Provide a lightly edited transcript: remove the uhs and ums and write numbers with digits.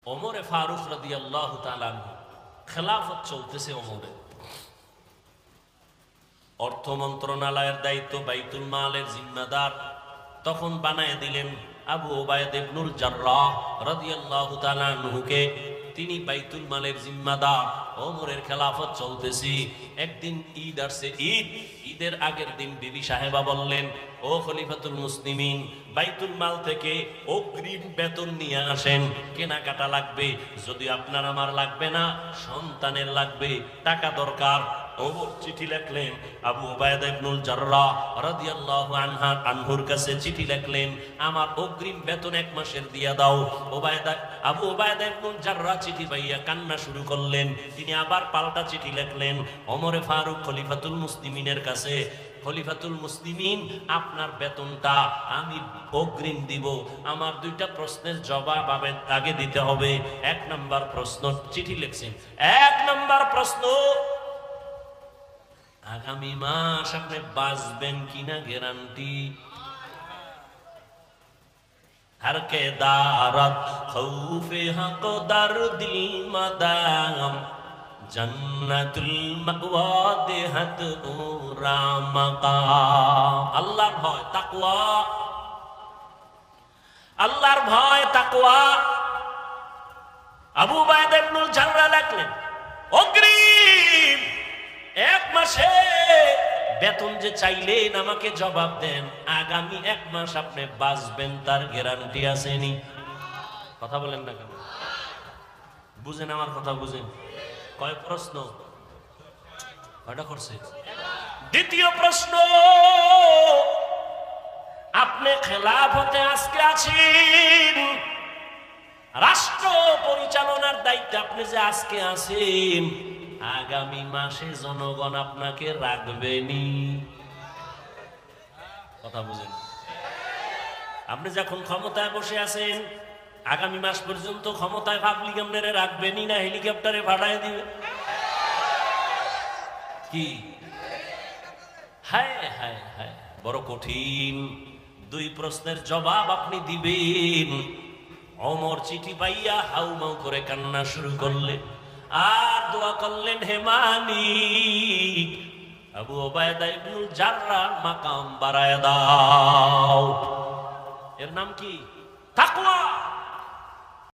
ওমরে ফারুক রাদিয়াল্লাহু তাআলা আনহু খেলাফত চলতেছে। ওমরে অর্থ মন্ত্রণালয়ের দায়িত্ব, বাইতুল মালের জিম্মাদার তখন বানায় দিলেন আবু উবাইদা ইবনুল জাররাহ রাদিয়াল্লাহু তাআলা আনহুকে। তিনি বাইতুল মালের জিম্মাদার। ওমরের খেলাফত চলতেছি। একদিন ঈদ আসছে। ঈদের আগের দিন বিবি সাহেবা বললেন, ও খলিফাতুল মুসলিমিন, বাইতুল মাল থেকে অগ্রিম বেতন নিয়ে আসেন, কেনাকাটা লাগবে। যদি আপনার আমার লাগবে না, সন্তানের লাগবে, টাকা দরকার। ওমর চিঠি লিখলেন আবু উবাইদা ইবনুল জাররাহ রাদিয়াল্লাহু আনহুর কাছে। চিঠি লিখলেন, আমার অগ্রিম বেতন 1 মাসের দিয়া দাও। আবু উবাইদা ইবনুল জাররাহ চিঠি পাইয়া কান্না শুরু করলেন। তিনি আবার পাল্টা চিঠি লিখলেন ওমরে ফারুক খলিফাতুল মুসলিমিনের কাছে, খলিফাতুল মুসলিমিন, আপনার বেতনটা আমি অগ্রিম দিব। আমার 2টা প্রশ্নের জবাব আগে দিতে হবে। 1 নাম্বার প্রশ্ন, চিঠি লিখছেন, 1 নাম্বার প্রশ্ন, আগামী মাস আপনি বাঁচবেন কিনা গ্যারান্টি? हर के दारत खौफे हक दर्दी मदाम जन्नतुल मअवा देहत उरा मकाम। আল্লাহর ভয় তাকওয়া, আল্লাহর ভয় তাকওয়া। আবু উবাইদা ইবনুল জাররাহ লিখলেন, অগ্রিম 1 মাসে বেতন যে চাইলেন আমাকে জবাব দেন, আগামী 1 মাস আপনি বাঁচবেন তার গ্যারান্টি আসেনি? কথা বলেন না কেন? বুঝেন আমার কথা, বুঝেন? কয় প্রশ্ন? কয়টা করছে? দ্বিতীয় প্রশ্ন, আপনি খেলাফতে আজকে আছেন, রাষ্ট্র পরিচালনার দায়িত্বে আপনি যে আজকে আছেন, আগামী মাসে জনগণ আপনাকে রাখবেনি? কথা বুঝেন? আপনি যখন ক্ষমতায় বসে আছেন, আগামী মাস পর্যন্ত ক্ষমতায় পাবলিক আপনারে রাখবেনি না হেলিকপ্টারে ভাড়ায় দিবে? কি হায় হায় হায়, বড় কঠিন 2 প্রশ্নের জবাব আপনি দিবেন। ওমর চিঠি পাইয়া হাউমাউ করে কান্না শুরু করলেন আর দোয়া করলেন, হে মালিক, আবু উবাইদা ইবনুল জাররাহ মাকাম বাড়ায় দাও। এর নাম কি? তাকওয়া।